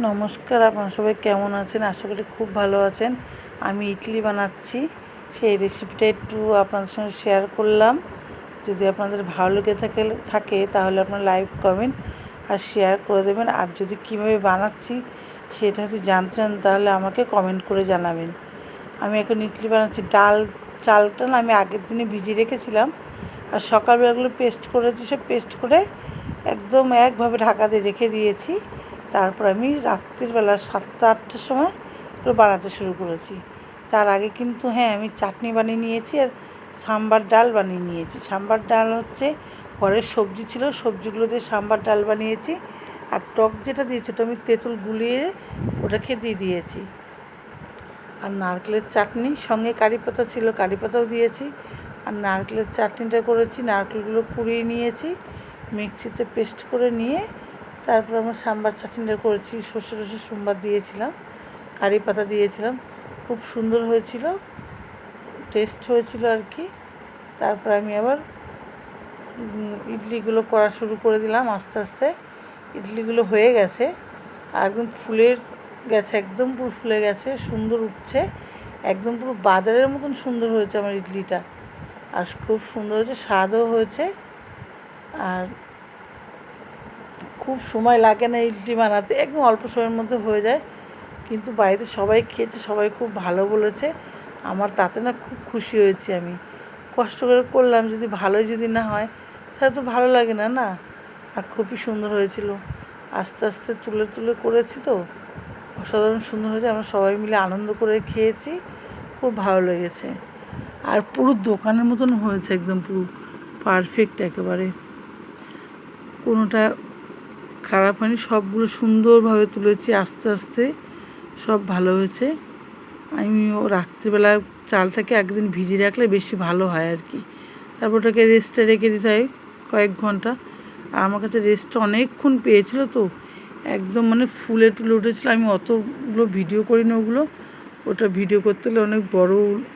নমস্কার, আপনারা সবাই কেমন আছেন? আশা করি খুব ভালো আছেন। আমি ইডলি বানাচ্ছি, সেই রেসিপিটা একটু আপনাদের সঙ্গে শেয়ার করলাম। যদি আপনাদের ভালো লেগে থাকে তাহলে আপনারা লাইক, কমেন্ট আর শেয়ার করে দেবেন। আর যদি কীভাবে বানাচ্ছি সেটা যদি জানতে চান তাহলে আমাকে কমেন্ট করে জানাবেন। আমি এখন ইডলি বানাচ্ছি। চালটা না আমি আগের দিনে ভিজিয়ে রেখেছিলাম, আর সকালবেলাগুলো পেস্ট করেছি, সব পেস্ট করে একদম একভাবে ঢাকা দিয়ে রেখে দিয়েছি। তারপর আমি রাত্রিবেলা 7টা-8টার সময় এগুলো বানাতে শুরু করেছি। তার আগে কিন্তু আমি চাটনি বানিয়ে নিয়েছি আর সাম্বার ডাল বানিয়ে নিয়েছি। সাম্বার ডাল হচ্ছে ঘরের সবজি ছিল, সবজিগুলো দিয়ে সাম্বার ডাল বানিয়েছি। আর টক যেটা দিয়েছি ওটা আমি তেঁতুল গুলিয়ে ওটাকে দিয়ে দিয়েছি। আর নারকেলের চাটনি, সঙ্গে কারি পাতা ছিল, কারি পাতাও দিয়েছি। আর নারকেলের চাটনিটা করেছি, নারকেলগুলো কুড়িয়ে নিয়েছি, মিক্সিতে পেস্ট করে নিয়ে তারপর আমার সাম্বার চাটনিটা করেছি। সর্ষে সোমবার দিয়েছিলাম, কারি পাতা দিয়েছিলাম, খুব সুন্দর হয়েছিল, টেস্ট হয়েছিল আর কি। তারপর আমি আবার ইডলিগুলো করা শুরু করে দিলাম আস্তে আস্তে। ইডলিগুলো হয়ে গেছে, আর একদম ফুলের গেছে, একদম পুরো ফুলে গেছে, সুন্দর উঠছে, একদম পুরো বাজারের মতন সুন্দর হয়েছে আমার ইডলিটা। আর খুব সুন্দর হয়েছে, স্বাদও হয়েছে। আর খুব সময় লাগে না ইডলি বানাতে, একদম অল্প সময়ের মধ্যে হয়ে যায়। কিন্তু বাড়িতে সবাই খেয়েছে, সবাই খুব ভালো বলেছে। আমার তাতে না খুব খুশি হয়েছি। আমি কষ্ট করে করলাম, যদি ভালোই যদি না হয় তাহলে তো ভালো লাগে না, না। আর খুবই সুন্দর হয়েছিল, আস্তে আস্তে তুলে তুলে করেছি তো, অসাধারণ সুন্দর হয়েছে। আমরা সবাই মিলে আনন্দ করে খেয়েছি, খুব ভালো লেগেছে। আর পুরো দোকানের মতন হয়েছে, একদম পুরো পারফেক্ট একেবারে, কোনোটা খারাপ হয়নি। সবগুলো সুন্দরভাবে তুলেছি আস্তে আস্তে, সব ভালো হয়েছে। রাত্রিবেলা চালটাকে একদিন ভিজিয়ে রাখলে বেশি ভালো হয় আর কি। তারপর ওটাকে রেস্টে রেখে দিতে হয় কয়েক ঘন্টা। আর আমার কাছে রেস্টটা অনেকক্ষণ পেয়েছিল তো, একদম ফুলে টুলে উঠেছিলো। আমি অতগুলো ভিডিও করিনি, ওটা ভিডিও করতে গেলে অনেক বড়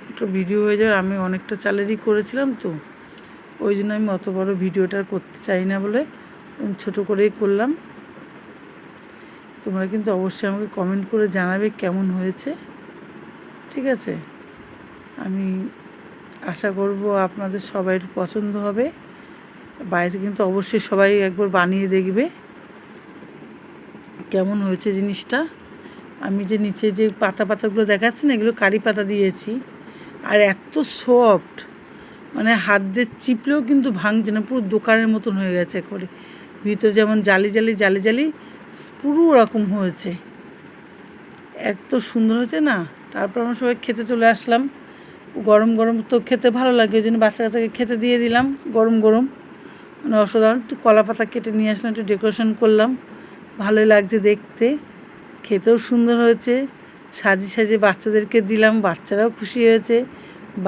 ওটা ভিডিও হয়ে যায়। আমি অনেকটা চালেরই করেছিলাম তো, ওই জন্য আমি অত বড় ভিডিওটা করতে চাই না বলে ছোটো করেই করলাম। তোমরা কিন্তু অবশ্যই আমাকে কমেন্ট করে জানাবে কেমন হয়েছে, ঠিক আছে? আমি আশা করব আপনাদের সবাই পছন্দ হবে। বাড়িতে কিন্তু অবশ্যই সবাই একবার বানিয়ে দেখবে কেমন হয়েছে জিনিসটা। আমি যে নিচে যে পাতাগুলো দেখাচ্ছি না, এগুলো কারি পাতা দিয়েছি। আর এত সফট, হাত দিয়ে চিপলেও কিন্তু ভাঙছে না, পুরো দোকানের মতন হয়ে গেছে একবারে। ভিতরে যেমন জালি জালি পুরো ওরকম হয়েছে, এত সুন্দর হয়েছে না। তারপর আমরা সবাই খেতে চলে আসলাম। গরম গরম তো খেতে ভালো লাগে, ওই জন্য বাচ্চাকে খেতে দিয়ে দিলাম গরম গরম, অসাধারণ। একটু কলা পাতা কেটে নিয়ে আসলাম, একটু ডেকোরেশন করলাম, ভালোই লাগছে দেখতে, খেতেও সুন্দর হয়েছে। সাজিয়ে বাচ্চাদেরকে দিলাম, বাচ্চারাও খুশি হয়েছে।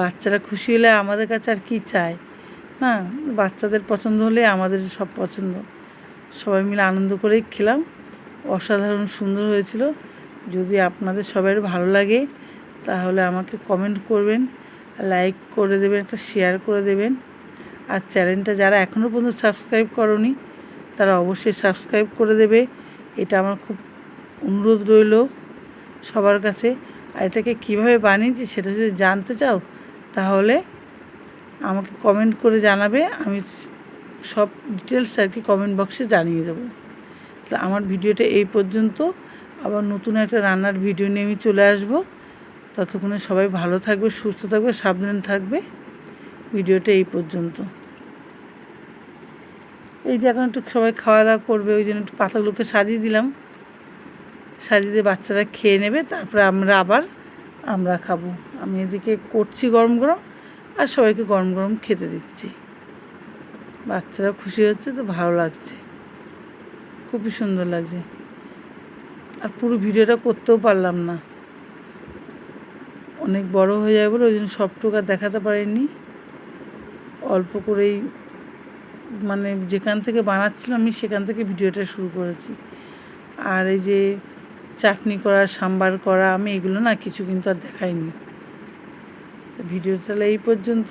বাচ্চারা খুশি হলে আমাদের কাছে আর কি চায়, না? বাচ্চাদের পছন্দ হলে আমাদের সব পছন্দ। সবাই মিলে আনন্দ করেই খেলাম, অসাধারণ সুন্দর হয়েছিল। যদি আপনাদের সবার ভালো লাগে তাহলে আমাকে কমেন্ট করবেন, লাইক করে দেবেন, একটা শেয়ার করে দেবেন। আর চ্যানেলটা যারা এখনও পর্যন্ত সাবস্ক্রাইব করনি তারা অবশ্যই সাবস্ক্রাইব করে দেবে, এটা আমার খুব অনুরোধ রইল সবার কাছে। আর এটাকে কীভাবে বানিয়েছি সেটা যদি জানতে চাও তাহলে আমাকে কমেন্ট করে জানাবে, আমি সব ডিটেলস আর কি কমেন্ট বক্সে জানিয়ে দেবো। তাহলে আমার ভিডিওটা এই পর্যন্ত, আবার নতুন একটা রান্নার ভিডিও নিয়ে আমি চলে আসবো। ততক্ষণে সবাই ভালো থাকবে, সুস্থ থাকবে, সাবধানে থাকবে। ভিডিওটা এই পর্যন্ত। এই যে এখন একটু সবাই খাওয়া দাওয়া করবে, ওই জন্য একটু পাতাগুলোকে সাজিয়ে দিলাম, সাজিয়ে দিয়ে বাচ্চারা খেয়ে নেবে, তারপরে আমরা খাবো। আমি এদিকে করছি গরম গরম, আর সবাইকে গরম গরম খেতে দিচ্ছি। বাচ্চারা খুশি হচ্ছে তো, ভালো লাগছে, খুবই সুন্দর লাগছে। আর পুরো ভিডিওটা করতেও পারলাম না, অনেক বড় হয়ে যায় বলে ওই জন্য সবটুকু আর দেখাতে পারিনি। অল্প করেই যেখান থেকে বানাচ্ছিলাম আমি সেখান থেকে ভিডিওটা শুরু করেছি। আর এই যে চাটনি করা, সাম্বার করা, আমি এগুলো না কিছু কিন্তু আর দেখাইনি। তো ভিডিও তাহলে এই পর্যন্ত,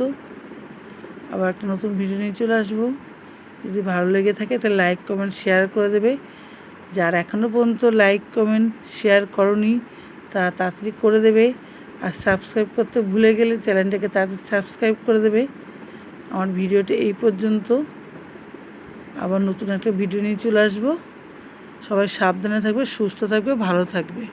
আবার একটা নতুন ভিডিও নিয়ে চলে আসবো। যদি ভালো লেগে থাকে তাহলে লাইক, কমেন্ট, শেয়ার করে দেবে। যারা এখনও পর্যন্ত লাইক কমেন্ট শেয়ার করনি তারা তাড়াতাড়ি করে দেবে, আর সাবস্ক্রাইব করতে ভুলে গেলে চ্যানেলটাকে তাড়াতাড়ি সাবস্ক্রাইব করে দেবে। আমার ভিডিওটা এই পর্যন্ত, আবার নতুন একটা ভিডিও নিয়ে চলে আসবো। সবাই সাবধানে থাকবে, সুস্থ থাকবে, ভালো থাকবে।